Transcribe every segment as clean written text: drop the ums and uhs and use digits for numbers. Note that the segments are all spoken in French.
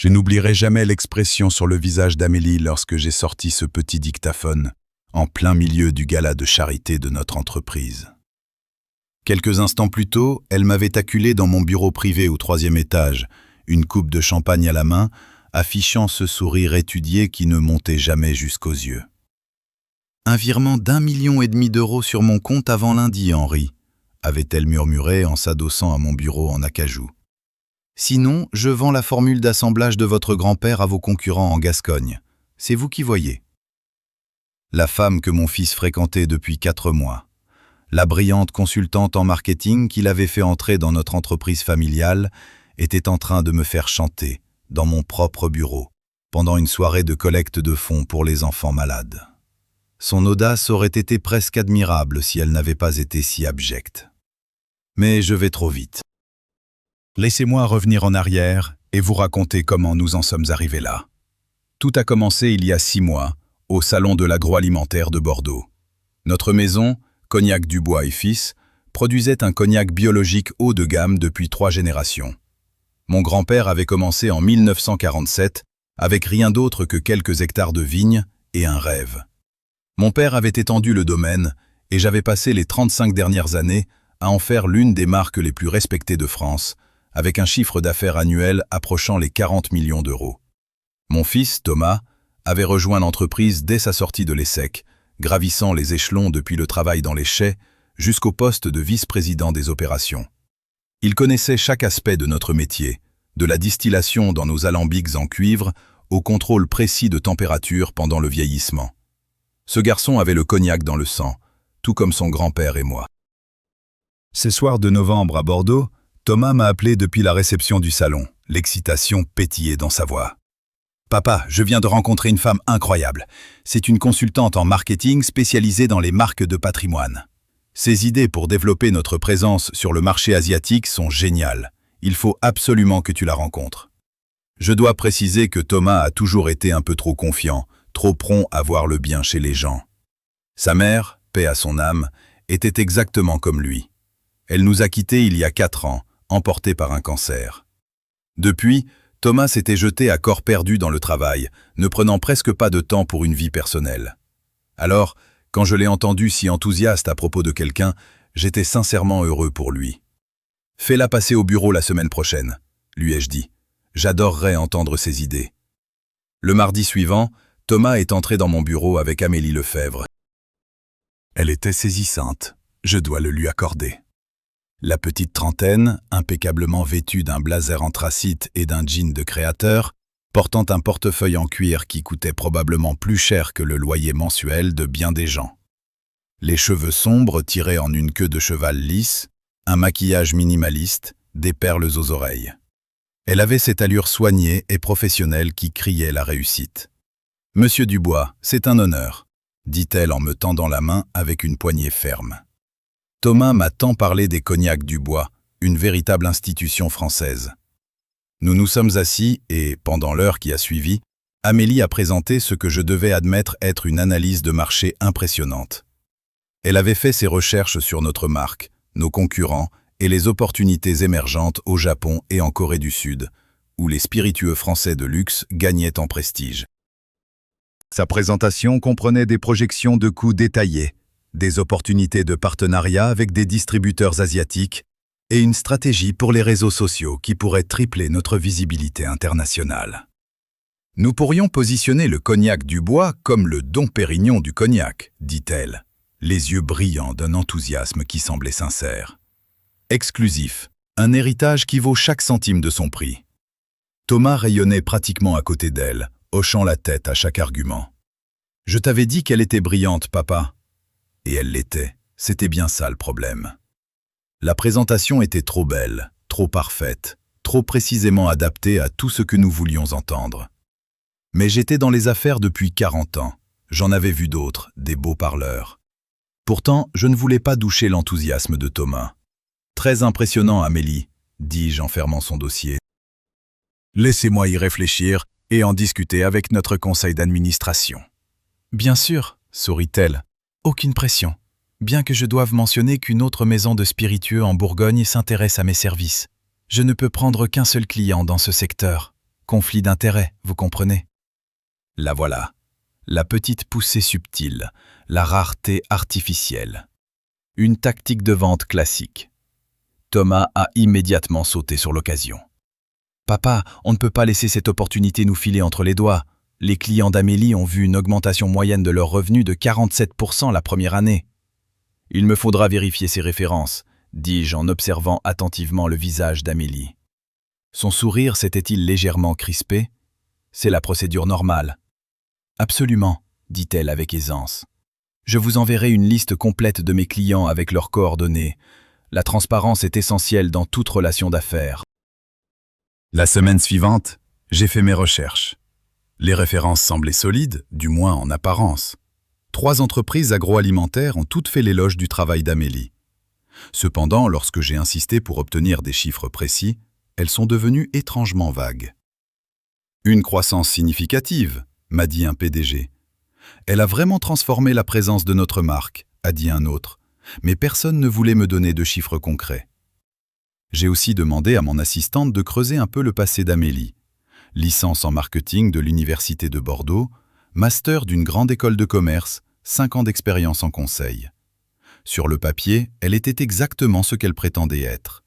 Je n'oublierai jamais l'expression sur le visage d'Amélie lorsque j'ai sorti ce petit dictaphone, en plein milieu du gala de charité de notre entreprise. Quelques instants plus tôt, elle m'avait acculé dans mon bureau privé au 3e étage, une coupe de champagne à la main, affichant ce sourire étudié qui ne montait jamais jusqu'aux yeux. Un virement d'1,5 million d'euros sur mon compte avant lundi, Henri, avait-elle murmuré en s'adossant à mon bureau en acajou. Sinon, je vends la formule d'assemblage de votre grand-père à vos concurrents en Gascogne. C'est vous qui voyez. La femme que mon fils fréquentait depuis 4 mois. La brillante consultante en marketing qu'il avait fait entrer dans notre entreprise familiale était en train de me faire chanter, dans mon propre bureau, pendant une soirée de collecte de fonds pour les enfants malades. Son audace aurait été presque admirable si elle n'avait pas été si abjecte. Mais je vais trop vite. Laissez-moi revenir en arrière et vous raconter comment nous en sommes arrivés là. Tout a commencé il y a 6 mois, au salon de l'agroalimentaire de Bordeaux. Notre maison, Cognac Dubois et Fils, produisait un cognac biologique haut de gamme depuis 3 générations. Mon grand-père avait commencé en 1947 avec rien d'autre que quelques hectares de vignes et un rêve. Mon père avait étendu le domaine et j'avais passé les 35 dernières années à en faire l'une des marques les plus respectées de France, avec un chiffre d'affaires annuel approchant les 40 millions d'euros. Mon fils, Thomas, avait rejoint l'entreprise dès sa sortie de l'ESSEC, gravissant les échelons depuis le travail dans les chais jusqu'au poste de vice-président des opérations. Il connaissait chaque aspect de notre métier, de la distillation dans nos alambics en cuivre au contrôle précis de température pendant le vieillissement. Ce garçon avait le cognac dans le sang, tout comme son grand-père et moi. Ces soirs de novembre à Bordeaux, Thomas m'a appelé depuis la réception du salon, l'excitation pétillait dans sa voix. « Papa, je viens de rencontrer une femme incroyable. C'est une consultante en marketing spécialisée dans les marques de patrimoine. Ses idées pour développer notre présence sur le marché asiatique sont géniales. Il faut absolument que tu la rencontres. » Je dois préciser que Thomas a toujours été un peu trop confiant, trop prompt à voir le bien chez les gens. Sa mère, paix à son âme, était exactement comme lui. Elle nous a quittés il y a 4 ans, emportés par un cancer. Depuis, Thomas s'était jeté à corps perdu dans le travail, ne prenant presque pas de temps pour une vie personnelle. Alors, quand je l'ai entendu si enthousiaste à propos de quelqu'un, j'étais sincèrement heureux pour lui. « Fais-la passer au bureau la semaine prochaine », lui ai-je dit. J'adorerais entendre ses idées. Le mardi suivant, Thomas est entré dans mon bureau avec Amélie Lefebvre. Elle était saisissante, je dois le lui accorder. La petite trentaine, impeccablement vêtue d'un blazer anthracite et d'un jean de créateur, portant un portefeuille en cuir qui coûtait probablement plus cher que le loyer mensuel de bien des gens. Les cheveux sombres tirés en une queue de cheval lisse, un maquillage minimaliste, des perles aux oreilles. Elle avait cette allure soignée et professionnelle qui criait la réussite. « Monsieur Dubois, c'est un honneur », dit-elle en me tendant la main avec une poignée ferme. Thomas m'a tant parlé des cognacs Dubois, une véritable institution française. Nous nous sommes assis et, pendant l'heure qui a suivi, Amélie a présenté ce que je devais admettre être une analyse de marché impressionnante. Elle avait fait ses recherches sur notre marque, nos concurrents et les opportunités émergentes au Japon et en Corée du Sud, où les spiritueux français de luxe gagnaient en prestige. Sa présentation comprenait des projections de coûts détaillées, des opportunités de partenariat avec des distributeurs asiatiques et une stratégie pour les réseaux sociaux qui pourrait tripler notre visibilité internationale. Nous pourrions positionner le cognac Dubois comme le Dom Pérignon du cognac, dit-elle, les yeux brillants d'un enthousiasme qui semblait sincère. Exclusif, un héritage qui vaut chaque centime de son prix. Thomas rayonnait pratiquement à côté d'elle, hochant la tête à chaque argument. « Je t'avais dit qu'elle était brillante, papa. » Et elle l'était, c'était bien ça le problème. La présentation était trop belle, trop parfaite, trop précisément adaptée à tout ce que nous voulions entendre. Mais j'étais dans les affaires depuis 40 ans, j'en avais vu d'autres, des beaux parleurs. Pourtant, je ne voulais pas doucher l'enthousiasme de Thomas. « Très impressionnant, Amélie », dis-je en fermant son dossier. « Laissez-moi y réfléchir et en discuter avec notre conseil d'administration. »« Bien sûr, » sourit-elle. « Aucune pression, bien que je doive mentionner qu'une autre maison de spiritueux en Bourgogne s'intéresse à mes services. Je ne peux prendre qu'un seul client dans ce secteur. Conflit d'intérêts, vous comprenez? La voilà, la petite poussée subtile, la rareté artificielle. Une tactique de vente classique. Thomas a immédiatement sauté sur l'occasion. « Papa, on ne peut pas laisser cette opportunité nous filer entre les doigts. Les clients d'Amélie ont vu une augmentation moyenne de leurs revenus de 47% la première année. » « Il me faudra vérifier ces références, dis-je en observant attentivement le visage d'Amélie. Son sourire s'était-il légèrement crispé? C'est la procédure normale. « Absolument, dit-elle avec aisance. Je vous enverrai une liste complète de mes clients avec leurs coordonnées. La transparence est essentielle dans toute relation d'affaires. » La semaine suivante, j'ai fait mes recherches. Les références semblaient solides, du moins en apparence. 3 entreprises agroalimentaires ont toutes fait l'éloge du travail d'Amélie. Cependant, lorsque j'ai insisté pour obtenir des chiffres précis, elles sont devenues étrangement vagues. « Une croissance significative », m'a dit un PDG. « Elle a vraiment transformé la présence de notre marque », a dit un autre, mais personne ne voulait me donner de chiffres concrets. J'ai aussi demandé à mon assistante de creuser un peu le passé d'Amélie. Licence en marketing de l'Université de Bordeaux, master d'une grande école de commerce, 5 ans d'expérience en conseil. Sur le papier, elle était exactement ce qu'elle prétendait être.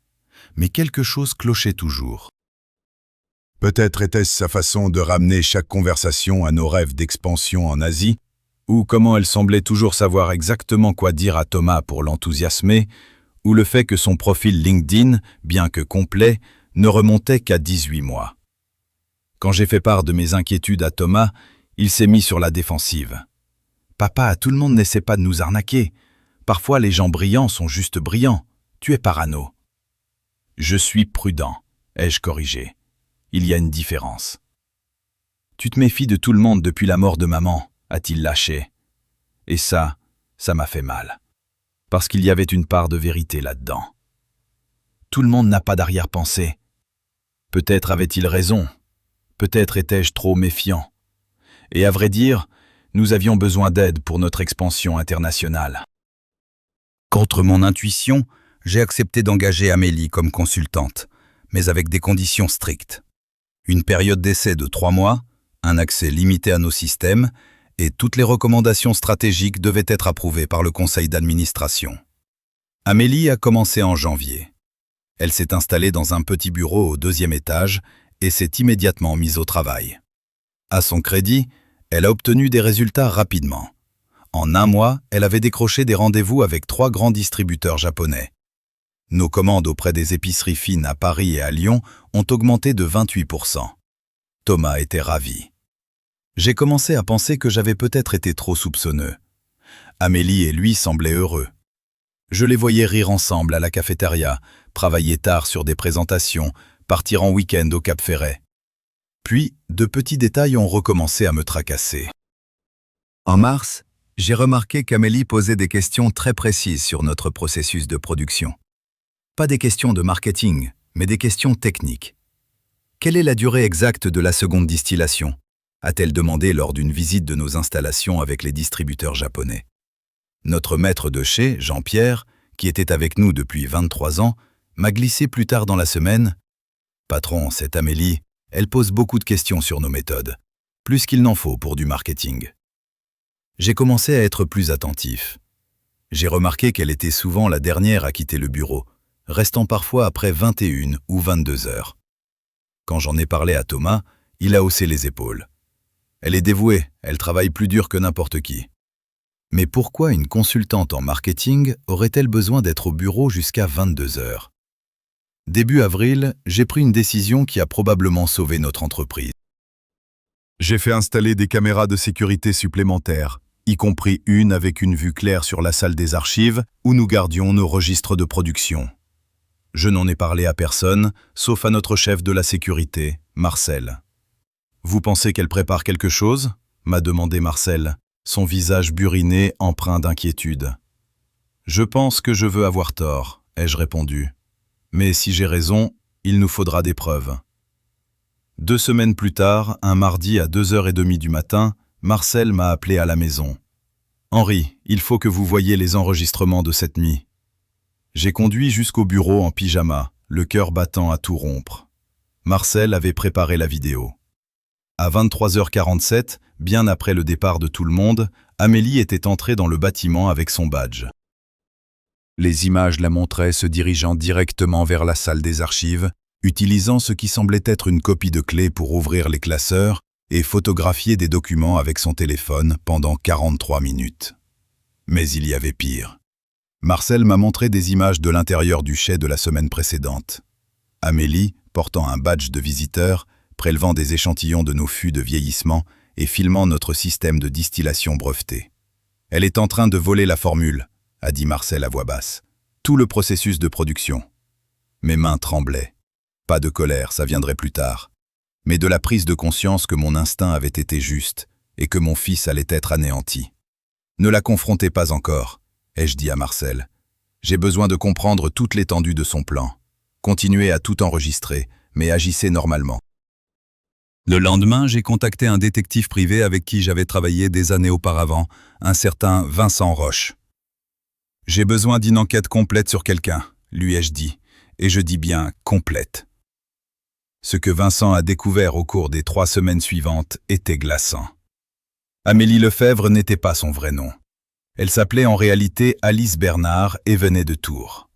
Mais quelque chose clochait toujours. Peut-être était-ce sa façon de ramener chaque conversation à nos rêves d'expansion en Asie, ou comment elle semblait toujours savoir exactement quoi dire à Thomas pour l'enthousiasmer, ou le fait que son profil LinkedIn, bien que complet, ne remontait qu'à 18 mois. Quand j'ai fait part de mes inquiétudes à Thomas, il s'est mis sur la défensive. « Papa, tout le monde n'essaie pas de nous arnaquer. Parfois, les gens brillants sont juste brillants. Tu es parano. »« Je suis prudent, ai-je corrigé. Il y a une différence. »« Tu te méfies de tout le monde depuis la mort de maman, a-t-il lâché. Et ça m'a fait mal. Parce qu'il y avait une part de vérité là-dedans. Tout le monde n'a pas d'arrière-pensée. Peut-être avait-il raison. Peut-être étais-je trop méfiant. Et à vrai dire, nous avions besoin d'aide pour notre expansion internationale. Contre mon intuition, j'ai accepté d'engager Amélie comme consultante, mais avec des conditions strictes. Une période d'essai de 3 mois, un accès limité à nos systèmes, et toutes les recommandations stratégiques devaient être approuvées par le conseil d'administration. Amélie a commencé en janvier. Elle s'est installée dans un petit bureau au 2e étage et s'est immédiatement mise au travail. À son crédit, elle a obtenu des résultats rapidement. En 1 mois, elle avait décroché des rendez-vous avec 3 grands distributeurs japonais. Nos commandes auprès des épiceries fines à Paris et à Lyon ont augmenté de 28%. Thomas était ravi. J'ai commencé à penser que j'avais peut-être été trop soupçonneux. Amélie et lui semblaient heureux. Je les voyais rire ensemble à la cafétéria, travailler tard sur des présentations, partir en week-end au Cap Ferret. Puis, de petits détails ont recommencé à me tracasser. En mars, j'ai remarqué qu'Amélie posait des questions très précises sur notre processus de production. Pas des questions de marketing, mais des questions techniques. Quelle est la durée exacte de la seconde distillation ? A-t-elle demandé lors d'une visite de nos installations avec les distributeurs japonais. Notre maître de chez, Jean-Pierre, qui était avec nous depuis 23 ans, m'a glissé plus tard dans la semaine « Patron, cette Amélie, elle pose beaucoup de questions sur nos méthodes, plus qu'il n'en faut pour du marketing. » J'ai commencé à être plus attentif. J'ai remarqué qu'elle était souvent la dernière à quitter le bureau, restant parfois après 21 ou 22 heures. Quand j'en ai parlé à Thomas, il a haussé les épaules. Elle est dévouée, elle travaille plus dur que n'importe qui. Mais pourquoi une consultante en marketing aurait-elle besoin d'être au bureau jusqu'à 22 heures? Début avril, j'ai pris une décision qui a probablement sauvé notre entreprise. J'ai fait installer des caméras de sécurité supplémentaires, y compris une avec une vue claire sur la salle des archives où nous gardions nos registres de production. Je n'en ai parlé à personne, sauf à notre chef de la sécurité, Marcel. « Vous pensez qu'elle prépare quelque chose ?» m'a demandé Marcel, son visage buriné empreint d'inquiétude. « Je pense que je veux avoir tort », ai-je répondu. « Mais si j'ai raison, il nous faudra des preuves. » 2 semaines plus tard, un mardi à 2h30 du matin, Marcel m'a appelé à la maison. « Henri, il faut que vous voyiez les enregistrements de cette nuit. » J'ai conduit jusqu'au bureau en pyjama, le cœur battant à tout rompre. Marcel avait préparé la vidéo. À 23h47, bien après le départ de tout le monde, Amélie était entrée dans le bâtiment avec son badge. Les images la montraient se dirigeant directement vers la salle des archives, utilisant ce qui semblait être une copie de clé pour ouvrir les classeurs et photographier des documents avec son téléphone pendant 43 minutes. Mais il y avait pire. Marcel m'a montré des images de l'intérieur du chai de la semaine précédente. Amélie, portant un badge de visiteur, prélevant des échantillons de nos fûts de vieillissement et filmant notre système de distillation breveté. « Elle est en train de voler la formule », a dit Marcel à voix basse. « Tout le processus de production. » Mes mains tremblaient. Pas de colère, ça viendrait plus tard. Mais de la prise de conscience que mon instinct avait été juste et que mon fils allait être anéanti. « Ne la confrontez pas encore », ai-je dit à Marcel. « J'ai besoin de comprendre toute l'étendue de son plan. Continuez à tout enregistrer, mais agissez normalement. » Le lendemain, j'ai contacté un détective privé avec qui j'avais travaillé des années auparavant, un certain Vincent Roche. « J'ai besoin d'une enquête complète sur quelqu'un », lui ai-je dit, et je dis bien complète. Ce que Vincent a découvert au cours des 3 semaines suivantes était glaçant. Amélie Lefebvre n'était pas son vrai nom. Elle s'appelait en réalité Alice Bernard et venait de Tours.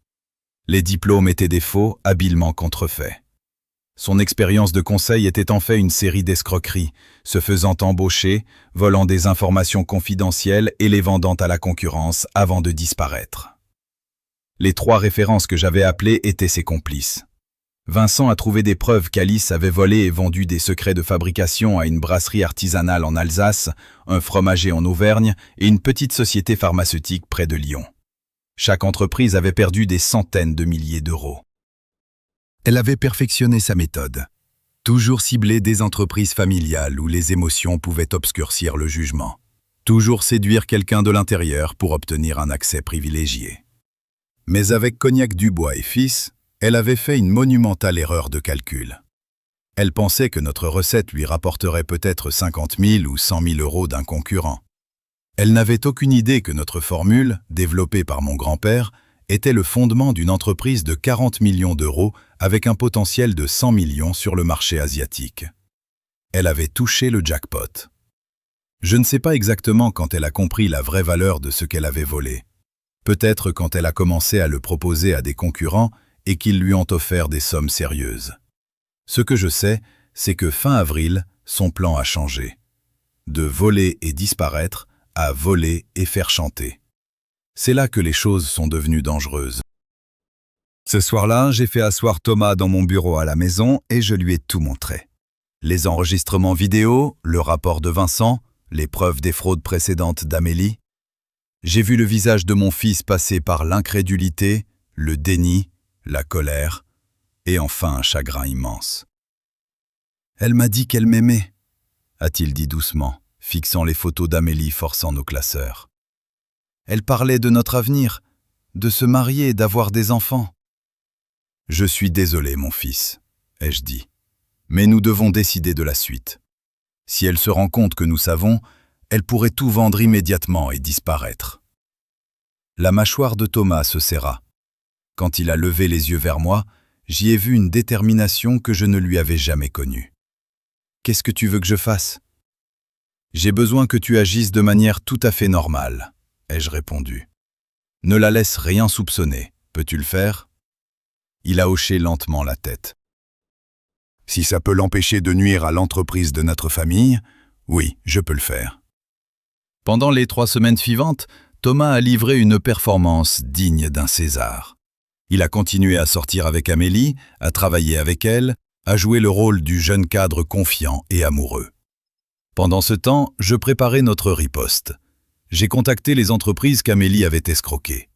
Les diplômes étaient des faux, habilement contrefaits. Son expérience de conseil était en fait une série d'escroqueries, se faisant embaucher, volant des informations confidentielles et les vendant à la concurrence avant de disparaître. Les 3 références que j'avais appelées étaient ses complices. Vincent a trouvé des preuves qu'Alice avait volé et vendu des secrets de fabrication à une brasserie artisanale en Alsace, un fromager en Auvergne et une petite société pharmaceutique près de Lyon. Chaque entreprise avait perdu des centaines de milliers d'euros. Elle avait perfectionné sa méthode, toujours cibler des entreprises familiales où les émotions pouvaient obscurcir le jugement, toujours séduire quelqu'un de l'intérieur pour obtenir un accès privilégié. Mais avec Cognac Dubois et Fils, elle avait fait une monumentale erreur de calcul. Elle pensait que notre recette lui rapporterait peut-être 50 000 ou 100 000 euros d'un concurrent. Elle n'avait aucune idée que notre formule, développée par mon grand-père, était le fondement d'une entreprise de 40 millions d'euros avec un potentiel de 100 millions sur le marché asiatique. Elle avait touché le jackpot. Je ne sais pas exactement quand elle a compris la vraie valeur de ce qu'elle avait volé. Peut-être quand elle a commencé à le proposer à des concurrents et qu'ils lui ont offert des sommes sérieuses. Ce que je sais, c'est que fin avril, son plan a changé. De voler et disparaître à voler et faire chanter. C'est là que les choses sont devenues dangereuses. Ce soir-là, j'ai fait asseoir Thomas dans mon bureau à la maison et je lui ai tout montré. Les enregistrements vidéo, le rapport de Vincent, les preuves des fraudes précédentes d'Amélie. J'ai vu le visage de mon fils passer par l'incrédulité, le déni, la colère et enfin un chagrin immense. « Elle m'a dit qu'elle m'aimait », a-t-il dit doucement, fixant les photos d'Amélie forçant nos classeurs. « Elle parlait de notre avenir, de se marier et d'avoir des enfants. »« Je suis désolé, mon fils, » ai-je dit, « mais nous devons décider de la suite. Si elle se rend compte que nous savons, elle pourrait tout vendre immédiatement et disparaître. » La mâchoire de Thomas se serra. Quand il a levé les yeux vers moi, j'y ai vu une détermination que je ne lui avais jamais connue. « Qu'est-ce que tu veux que je fasse ?»« J'ai besoin que tu agisses de manière tout à fait normale, » ai-je répondu. « Ne la laisse rien soupçonner. Peux-tu le faire ?» Il a hoché lentement la tête. « Si ça peut l'empêcher de nuire à l'entreprise de notre famille, oui, je peux le faire. » Pendant les 3 semaines suivantes, Thomas a livré une performance digne d'un César. Il a continué à sortir avec Amélie, à travailler avec elle, à jouer le rôle du jeune cadre confiant et amoureux. Pendant ce temps, je préparais notre riposte. J'ai contacté les entreprises qu'Amélie avait escroquées.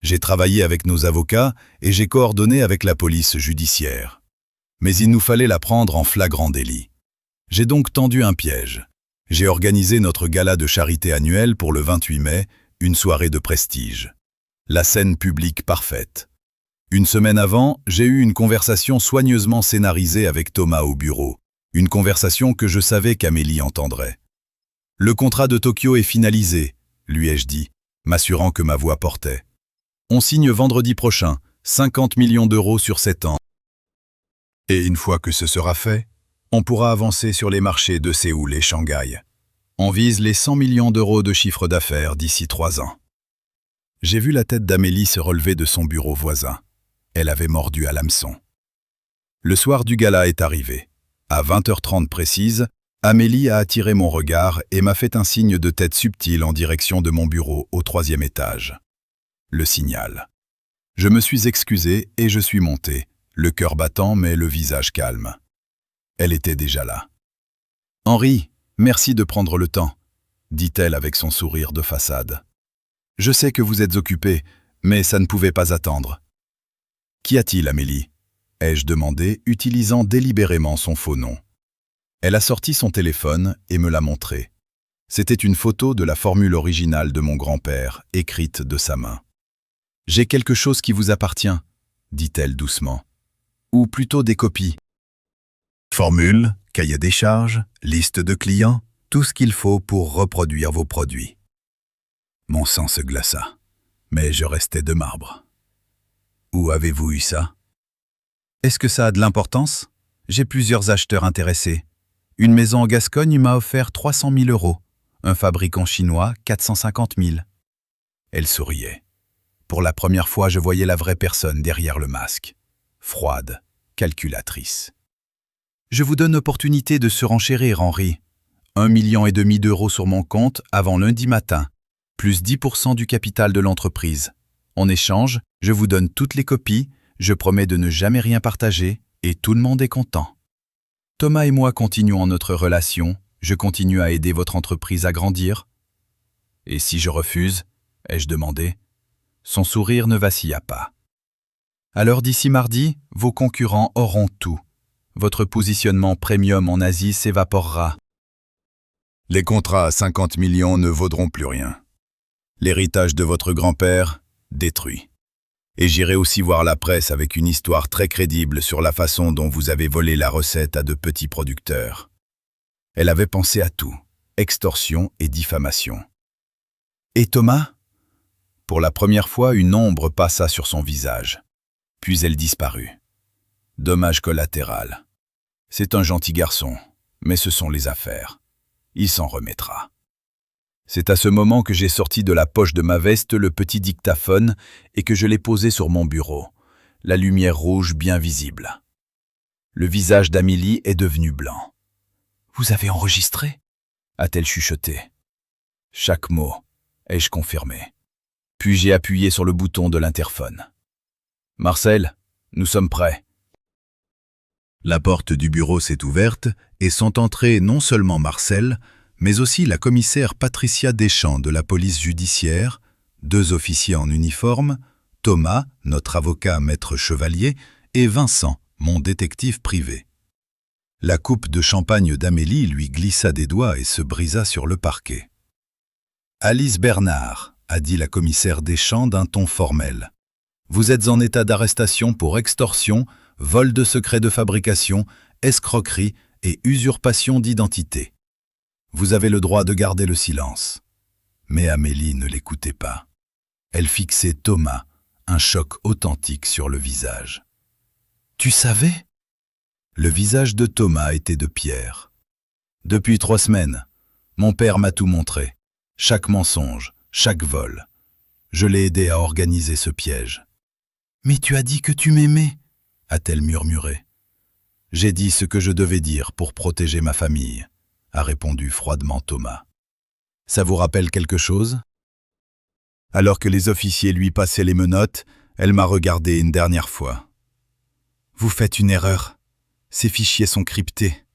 J'ai travaillé avec nos avocats et j'ai coordonné avec la police judiciaire. Mais il nous fallait la prendre en flagrant délit. J'ai donc tendu un piège. J'ai organisé notre gala de charité annuel pour le 28 mai, une soirée de prestige. La scène publique parfaite. Une semaine avant, j'ai eu une conversation soigneusement scénarisée avec Thomas au bureau. Une conversation que je savais qu'Amélie entendrait. « Le contrat de Tokyo est finalisé », lui ai-je dit, m'assurant que ma voix portait. « On signe vendredi prochain, 50 millions d'euros sur 7 ans. Et une fois que ce sera fait, On pourra avancer sur les marchés de Séoul et Shanghai. On vise les 100 millions d'euros de chiffre d'affaires d'ici 3 ans. J'ai vu la tête d'Amélie se relever de son bureau voisin. Elle avait mordu à l'hameçon. Le soir du gala est arrivé. À 20h30 précise, Amélie a attiré mon regard et m'a fait un signe de tête subtil en direction de mon bureau au 3e étage. Le signal. Je me suis excusé et je suis monté, le cœur battant mais le visage calme. Elle était déjà là. « Henri, merci de prendre le temps », dit-elle avec son sourire de façade. « Je sais que vous êtes occupé, mais ça ne pouvait pas attendre. »« Qu'y a-t-il, Amélie ?» ai-je demandé, utilisant délibérément son faux nom. Elle a sorti son téléphone et me l'a montré. C'était une photo de la formule originale de mon grand-père, écrite de sa main. « J'ai quelque chose qui vous appartient », dit-elle doucement. « Ou plutôt des copies. » Formule, cahier des charges, liste de clients, tout ce qu'il faut pour reproduire vos produits. Mon sang se glaça, mais je restais de marbre. Où avez-vous eu ça? Est-ce que ça a de l'importance? J'ai plusieurs acheteurs intéressés. Une maison en Gascogne m'a offert 300 000 euros, un fabricant chinois 450 000. Elle souriait. Pour la première fois, je voyais la vraie personne derrière le masque, froide, calculatrice. Je vous donne l'opportunité de surenchérir, Henri. 1,5 million d'euros sur mon compte avant lundi matin, plus 10% du capital de l'entreprise. En échange, je vous donne toutes les copies, je promets de ne jamais rien partager et tout le monde est content. Thomas et moi continuons notre relation, je continue à aider votre entreprise à grandir. Et si je refuse, ai-je demandé. Son sourire ne vacilla pas. Alors d'ici mardi, vos concurrents auront tout. Votre positionnement premium en Asie s'évaporera. Les contrats à 50 millions ne vaudront plus rien. L'héritage de votre grand-père, détruit. Et j'irai aussi voir la presse avec une histoire très crédible sur la façon dont vous avez volé la recette à de petits producteurs. Elle avait pensé à tout, extorsion et diffamation. Et Thomas? Pour la première fois, une ombre passa sur son visage. Puis elle disparut. Dommage collatéral. C'est un gentil garçon, mais ce sont les affaires. Il s'en remettra. C'est à ce moment que j'ai sorti de la poche de ma veste le petit dictaphone et que je l'ai posé sur mon bureau, la lumière rouge bien visible. Le visage d'Amélie est devenu blanc. « Vous avez enregistré ?» a-t-elle chuchoté. Chaque mot, ai-je confirmé. Puis j'ai appuyé sur le bouton de l'interphone. « Marcel, nous sommes prêts. » La porte du bureau s'est ouverte et sont entrés non seulement Marcel, mais aussi la commissaire Patricia Deschamps de la police judiciaire, 2 officiers en uniforme, Thomas, notre avocat maître Chevalier, et Vincent, mon détective privé. La coupe de champagne d'Amélie lui glissa des doigts et se brisa sur le parquet. « Alice Bernard », a dit la commissaire Deschamps d'un ton formel. « Vous êtes en état d'arrestation pour extorsion, vol de secret de fabrication, escroquerie et usurpation d'identité. Vous avez le droit de garder le silence. » Mais Amélie ne l'écoutait pas. Elle fixait Thomas, un choc authentique sur le visage. « Tu savais ?» Le visage de Thomas était de pierre. « Depuis 3 semaines, mon père m'a tout montré. Chaque mensonge, chaque vol. Je l'ai aidé à organiser ce piège. »« Mais tu as dit que tu m'aimais » a-t-elle murmuré. « J'ai dit ce que je devais dire pour protéger ma famille », a répondu froidement Thomas. « Ça vous rappelle quelque chose ?» Alors que les officiers lui passaient les menottes, elle m'a regardé une dernière fois. « Vous faites une erreur. Ces fichiers sont cryptés.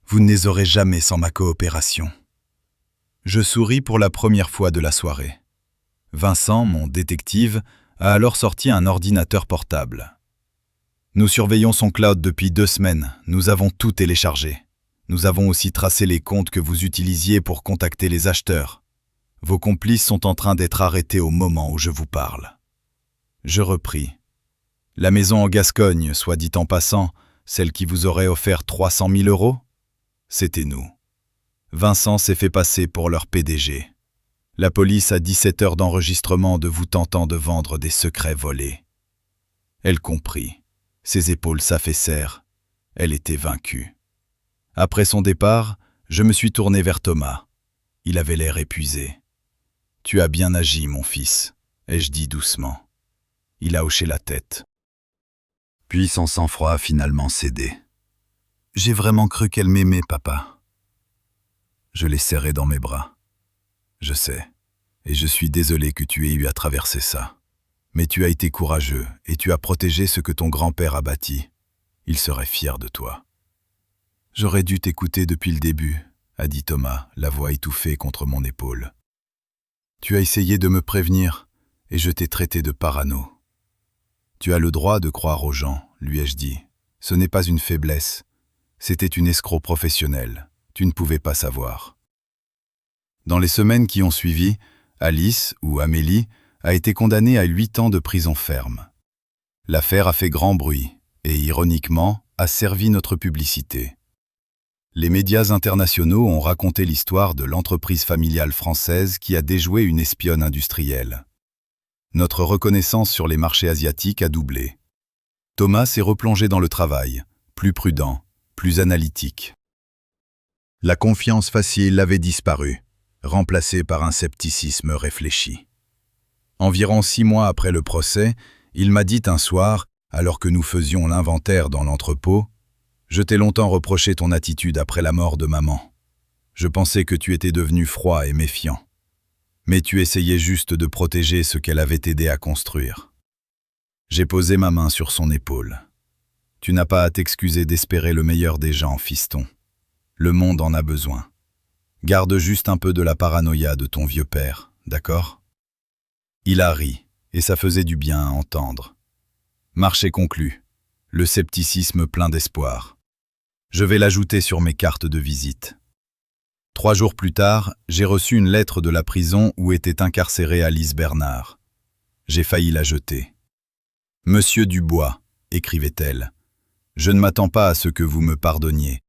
Vous ne les aurez jamais sans ma coopération. » Je souris pour la première fois de la soirée. Vincent, mon détective, a alors sorti un ordinateur portable. Nous surveillons son cloud depuis 2 semaines. Nous avons tout téléchargé. Nous avons aussi tracé les comptes que vous utilisiez pour contacter les acheteurs. Vos complices sont en train d'être arrêtés au moment où je vous parle. Je repris. La maison en Gascogne, soit dit en passant, celle qui vous aurait offert 300 000 euros, c'était nous. Vincent s'est fait passer pour leur PDG. La police a 17 heures d'enregistrement de vous tentant de vendre des secrets volés. Elle comprit. Ses épaules s'affaissèrent. Elle était vaincue. Après son départ, je me suis tourné vers Thomas. Il avait l'air épuisé. « Tu as bien agi, mon fils », ai-je dit doucement. Il a hoché la tête. Puis son sang-froid a finalement cédé. « J'ai vraiment cru qu'elle m'aimait, papa. » Je l'ai serré dans mes bras. « Je sais, et je suis désolé que tu aies eu à traverser ça. Mais tu as été courageux et tu as protégé ce que ton grand-père a bâti. Il serait fier de toi. » « J'aurais dû t'écouter depuis le début, » a dit Thomas, la voix étouffée contre mon épaule. « Tu as essayé de me prévenir et je t'ai traité de parano. »« Tu as le droit de croire aux gens, » lui ai-je dit. « Ce n'est pas une faiblesse. C'était une escroc professionnelle. Tu ne pouvais pas savoir. » Dans les semaines qui ont suivi, Alice, ou Amélie, a été condamnée à 8 ans de prison ferme. L'affaire a fait grand bruit et, ironiquement, a servi notre publicité. Les médias internationaux ont raconté l'histoire de l'entreprise familiale française qui a déjoué une espionne industrielle. Notre reconnaissance sur les marchés asiatiques a doublé. Thomas s'est replongé dans le travail, plus prudent, plus analytique. La confiance facile avait disparu, remplacée par un scepticisme réfléchi. Environ 6 mois après le procès, il m'a dit un soir, alors que nous faisions l'inventaire dans l'entrepôt, « Je t'ai longtemps reproché ton attitude après la mort de maman. Je pensais que tu étais devenu froid et méfiant. Mais tu essayais juste de protéger ce qu'elle avait aidé à construire. » J'ai posé ma main sur son épaule. « Tu n'as pas à t'excuser d'espérer le meilleur des gens, fiston. Le monde en a besoin. Garde juste un peu de la paranoïa de ton vieux père, d'accord ?» Il a ri, et ça faisait du bien à entendre. Marché conclu, le scepticisme plein d'espoir. Je vais l'ajouter sur mes cartes de visite. 3 jours plus tard, j'ai reçu une lettre de la prison où était incarcérée Alice Bernard. J'ai failli la jeter. « Monsieur Dubois », écrivait-elle, « je ne m'attends pas à ce que vous me pardonniez.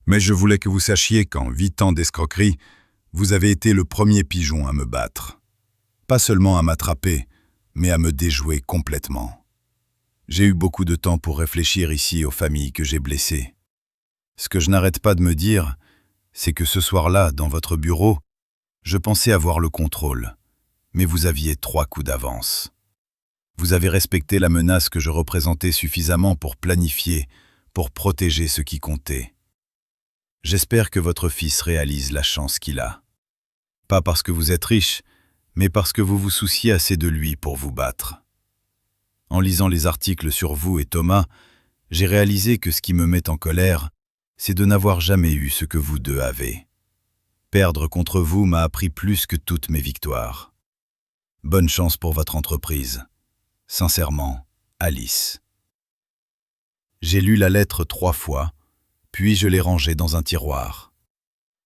Mais je voulais que vous sachiez qu'en 8 ans d'escroquerie, vous avez été le premier pigeon à me battre. Pas seulement à m'attraper, mais à me déjouer complètement. J'ai eu beaucoup de temps pour réfléchir ici aux familles que j'ai blessées. Ce que je n'arrête pas de me dire, c'est que ce soir-là, dans votre bureau, je pensais avoir le contrôle, mais vous aviez 3 coups d'avance. Vous avez respecté la menace que je représentais suffisamment pour planifier, pour protéger ce qui comptait. J'espère que votre fils réalise la chance qu'il a. Pas parce que vous êtes riche, mais parce que vous vous souciez assez de lui pour vous battre. En lisant les articles sur vous et Thomas, j'ai réalisé que ce qui me met en colère, c'est de n'avoir jamais eu ce que vous deux avez. Perdre contre vous m'a appris plus que toutes mes victoires. Bonne chance pour votre entreprise. Sincèrement, Alice. J'ai lu la lettre 3 fois, puis je l'ai rangée dans un tiroir.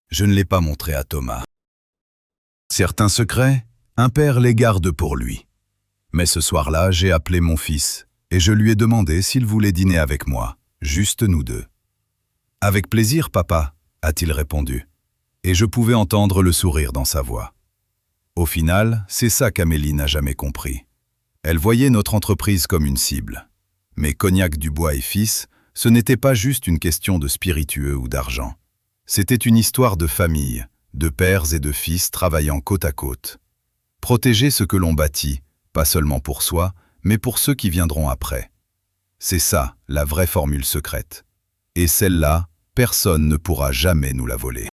Je ne l'ai pas montrée à Thomas. Certains secrets, un père les garde pour lui. Mais ce soir-là, j'ai appelé mon fils et je lui ai demandé s'il voulait dîner avec moi, juste nous deux. « Avec plaisir, papa », a-t-il répondu, et je pouvais entendre le sourire dans sa voix. Au final, c'est ça qu'Amélie n'a jamais compris. Elle voyait notre entreprise comme une cible. Mais Cognac Dubois et Fils, ce n'était pas juste une question de spiritueux ou d'argent. C'était une histoire de famille, de pères et de fils travaillant côte à côte. Protéger ce que l'on bâtit, pas seulement pour soi, mais pour ceux qui viendront après. C'est ça, la vraie formule secrète. Et celle-là, personne ne pourra jamais nous la voler.